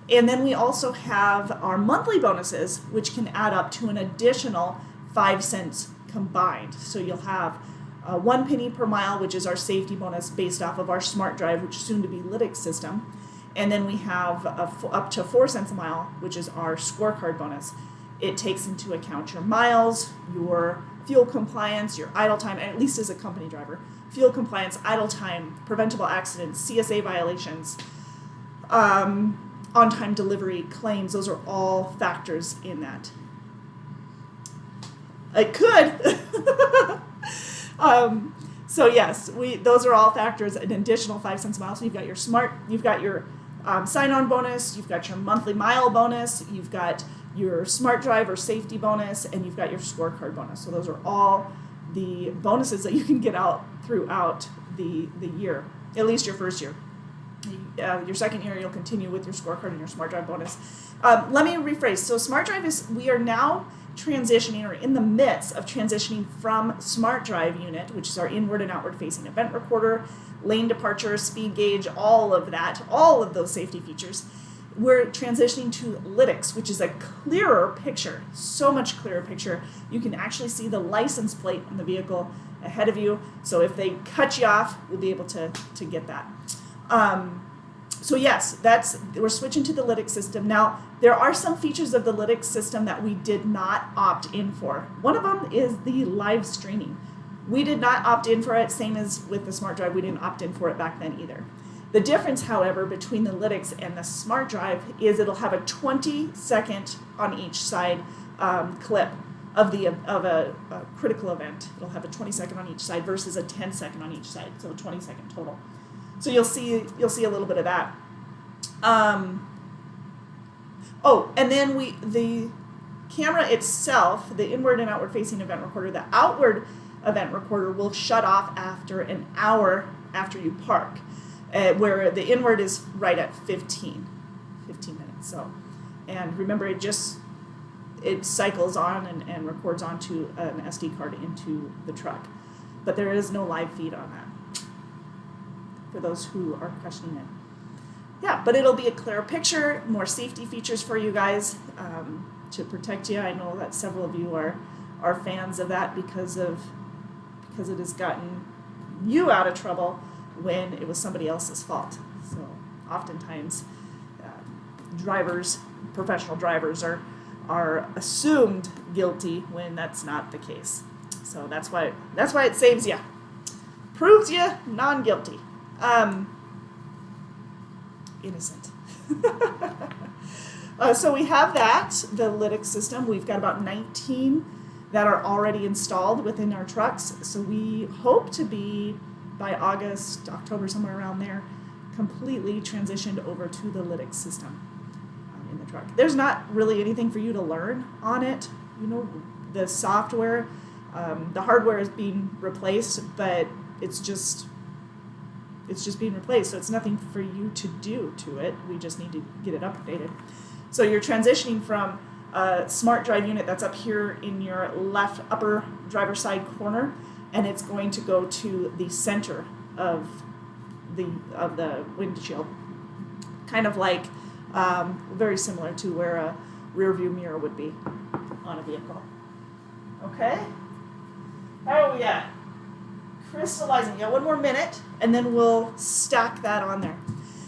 Speaker 1: And then we also have our monthly bonuses, which can add up to an additional 5 cents combined. So you'll have 1 penny per mile, which is our safety bonus based off of our Smart Drive, which is soon to be Lytics system. And then we have up to 4 cents a mile, which is our scorecard bonus. It takes into account your miles, your fuel compliance, your idle time, at least as a company driver, fuel compliance, idle time, preventable accidents, CSA violations, on-time delivery claims. Those are all factors in that. It could. So yes, those are all factors. An additional 5 cents a mile. So you've got your sign-on bonus, you've got your monthly mile bonus, you've got your Smart Drive or safety bonus, and you've got your scorecard bonus. So those are all the bonuses that you can get out throughout the year, at least your first year. Your second year, you'll continue with your scorecard and your Smart Drive bonus. Let me rephrase. So Smart Drive we are now transitioning, or in the midst of transitioning from Smart Drive unit, which is our inward and outward facing event recorder, lane departure, speed gauge, all of that, all of those safety features. We're transitioning to Lytics, which is a clearer picture, so much clearer picture. You can actually see the license plate on the vehicle ahead of you. So if they cut you off, we'll be able to get that. So yes, we're switching to the Lytics system. Now, there are some features of the Lytics system that we did not opt in for. One of them is the live streaming. We did not opt in for it, same as with the Smart Drive, we didn't opt in for it back then either. The difference, however, between the Lytics and the Smart Drive is it'll have a 20-second on each side clip of a critical event. It'll have a 20-second on each side versus a 10-second on each side, so a 20-second total. So you'll see a little bit of that. And then the camera itself, the inward and outward facing event recorder, the outward event recorder will shut off after an hour after you park, where the inward is right at 15 minutes. So, and remember, it cycles on and records onto an SD card into the truck, but there is no live feed on that, for those who are questioning it. Yeah, but it'll be a clearer picture, more safety features for you guys to protect you. I know that several of you are fans of that because it has gotten you out of trouble when it was somebody else's fault. So oftentimes professional drivers are assumed guilty when that's not the case. So that's why it saves you, proves you non-guilty. Innocent. So we have the Lytics system. We've got about 19 that are already installed within our trucks. So we hope to be, by August, October, somewhere around there, completely transitioned over to the Lytics system in the truck. There's not really anything for you to learn on it. You know, the software, the hardware is being replaced, but it's just being replaced, so it's nothing for you to do to it. We just need to get it updated. So you're transitioning from a Smart Drive unit that's up here in your left upper driver's side corner, and it's going to go to the center of the windshield, kind of like very similar to where a rear view mirror would be on a vehicle. Okay, how are we at? Crystallizing. Yeah, one more minute, and then we'll stack that on there.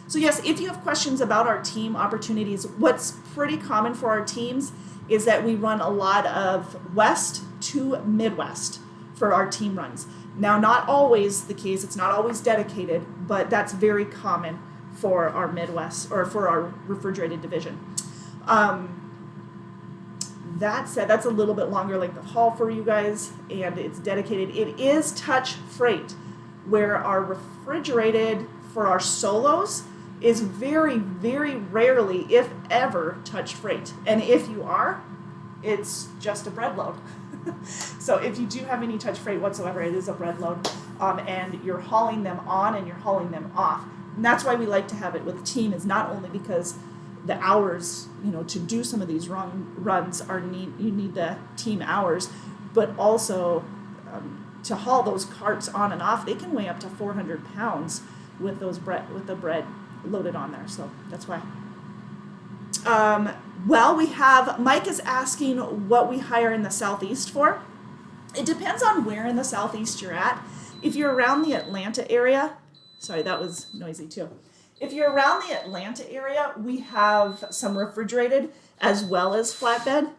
Speaker 1: So yes, if you have questions about our team opportunities, what's pretty common for our teams is that we run a lot of West to Midwest for our team runs. Now, not always the case, it's not always dedicated, but that's very common for our Midwest, or for our refrigerated division. That said, that's a little bit longer length of haul for you guys, and it's dedicated. It is touch freight, where our refrigerated for our solos is very, very rarely, if ever, touch freight. And if you are, it's just a bread load. So if you do have any touch freight whatsoever, it is a bread load, and you're hauling them on and you're hauling them off. And that's why we like to have it with a team, is not only because the hours, you know, to do some of these runs you need the team hours, but also to haul those carts on and off, they can weigh up to 400 pounds with the bread loaded on there. So that's why. Well, we have, Mike is asking what we hire in the Southeast for. It depends on where in the Southeast you're at. If you're around the Atlanta area, sorry, that was noisy too. If you're around the Atlanta area, we have some refrigerated as well as flatbed.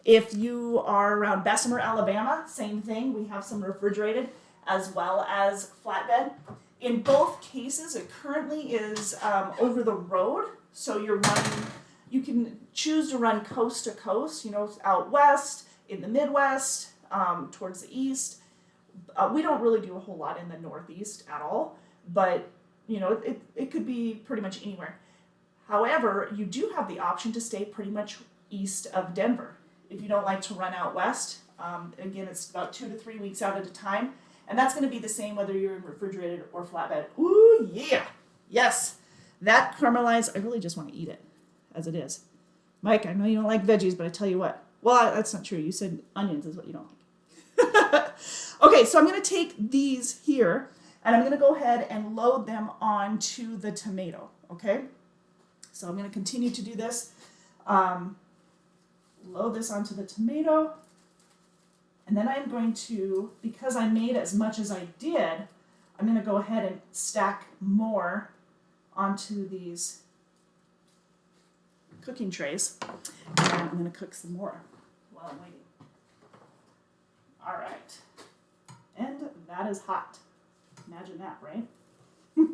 Speaker 1: If you are around Bessemer, Alabama, same thing. We have some refrigerated as well as flatbed. In both cases, it currently is over the road. So you can choose to run coast to coast, you know, out west, in the Midwest, towards the east. We don't really do a whole lot in the Northeast at all, but you know, it could be pretty much anywhere. However, you do have the option to stay pretty much east of Denver. If you don't like to run out west, again, it's about 2 to 3 weeks out at a time. And that's going to be the same whether you're in refrigerated or flatbed. Ooh, yeah. Yes. That caramelized, I really just want to eat it as it is. Mike, I know you don't like veggies, but I tell you what. Well, that's not true. You said onions is what you don't like. Okay, so I'm going to take these here, and I'm going to go ahead and load them onto the tomato, okay? So I'm going to continue to do this. Load this onto the tomato. And then I'm going to, because I made as much as I did, I'm going to go ahead and stack more onto these cooking trays. And I'm going to cook some more while I'm waiting. All right. And that is hot. Imagine that, right? All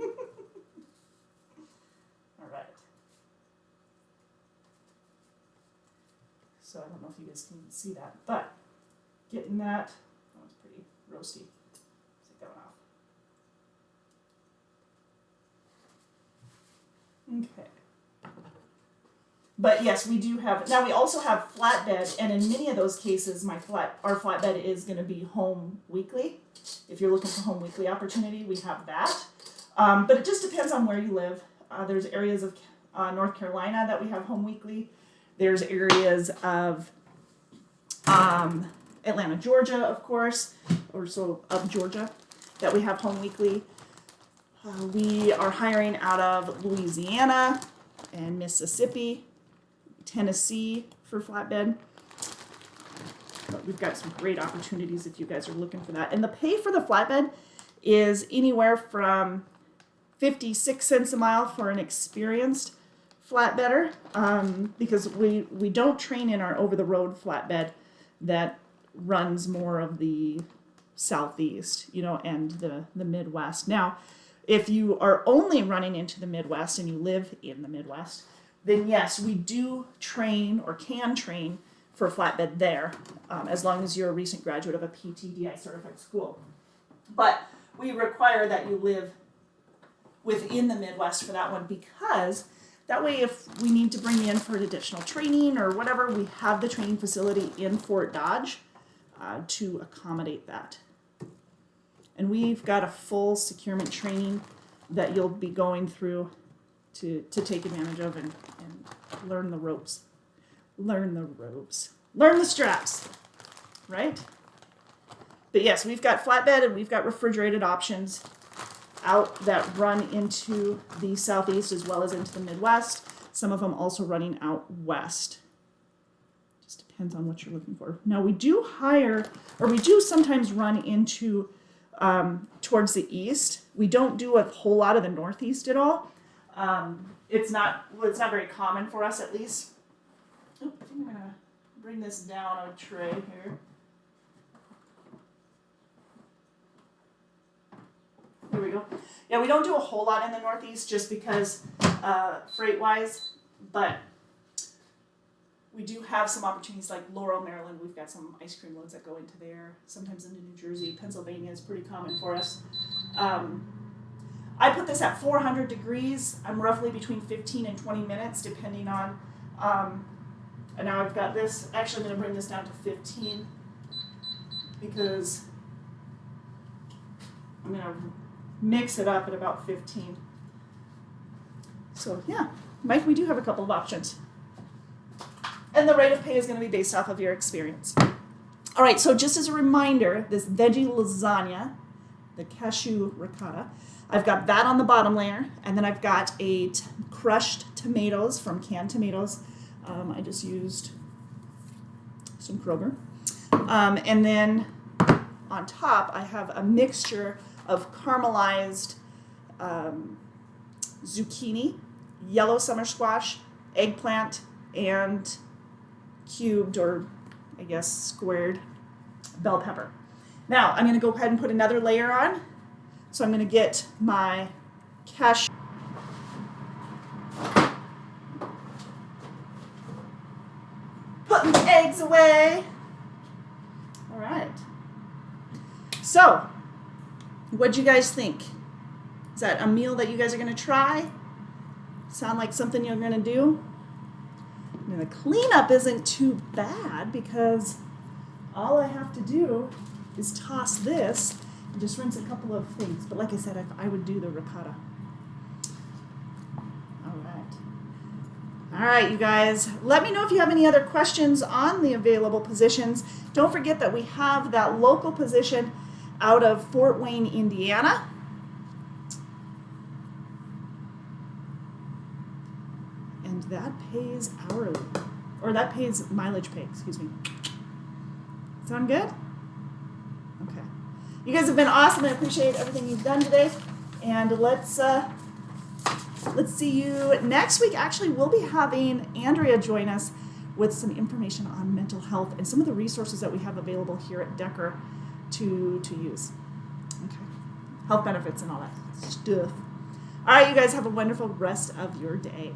Speaker 1: right. So I don't know if you guys can see that, but getting that, oh, it's pretty roasty. Take that one off. Okay. But yes, we do have, now we also have flatbed, and in many of those cases, our flatbed is going to be home weekly. If you're looking for home weekly opportunity, we have that. But it just depends on where you live. There's areas of North Carolina that we have home weekly. There's areas of Atlanta, Georgia, of course, or so of Georgia, that we have home weekly. We are hiring out of Louisiana and Mississippi, Tennessee for flatbed. But we've got some great opportunities if you guys are looking for that. And the pay for the flatbed is anywhere from 56 cents a mile for an experienced flatbedder, because we don't train in our over-the-road flatbed that runs more of the Southeast, you know, and the Midwest. Now, if you are only running into the Midwest and you live in the Midwest, then yes, we do train or can train for a flatbed there, as long as you're a recent graduate of a PTDI certified school. But we require that you live within the Midwest for that one, because that way if we need to bring you in for additional training or whatever, we have the training facility in Fort Dodge to accommodate that. And we've got a full securement training that you'll be going through to take advantage of and learn the ropes. Learn the ropes. Learn the straps, right? But yes, we've got flatbed and we've got refrigerated options out that run into the Southeast as well as into the Midwest. Some of them also running out west. Just depends on what you're looking for. Now we do sometimes run into towards the east. We don't do a whole lot of the Northeast at all. It's not very common for us, at least. Oh, I think I'm gonna bring this down a tray here. There we go. Yeah, we don't do a whole lot in the Northeast just because freight-wise, but we do have some opportunities like Laurel, Maryland. We've got some ice cream loads that go into there. Sometimes into New Jersey. Pennsylvania is pretty common for us. I put this at 400 degrees. I'm roughly between 15 and 20 minutes, depending on, and now I've got this. Actually, I'm going to bring this down to 15 because I'm going to mix it up at about 15. So yeah, Mike, we do have a couple of options. And the rate of pay is going to be based off of your experience. All right, so just as a reminder, this veggie lasagna, the cashew ricotta, I've got that on the bottom layer, and then I've got crushed tomatoes from canned tomatoes. I just used some Kroger. And then on top, I have a mixture of caramelized zucchini, yellow summer squash, eggplant, and cubed, or I guess squared, bell pepper. Now I'm going to go ahead and put another layer on. So I'm going to get my cashew. Putting the eggs away. All right. So, what'd you guys think? Is that a meal that you guys are going to try? Sound like something you're going to do? And the cleanup isn't too bad because all I have to do is toss this and just rinse a couple of things. But like I said, I would do the ricotta. All right, you guys. Let me know if you have any other questions on the available positions. Don't forget that we have that local position out of Fort Wayne, Indiana. And that pays hourly, or that pays mileage pay, excuse me. Sound good? Okay. You guys have been awesome. I appreciate everything you've done today. And let's see you next week. Actually, we'll be having Andrea join us with some information on mental health and some of the resources that we have available here at Decker to use. Okay. Health benefits and all that stuff. All right, you guys have a wonderful rest of your day.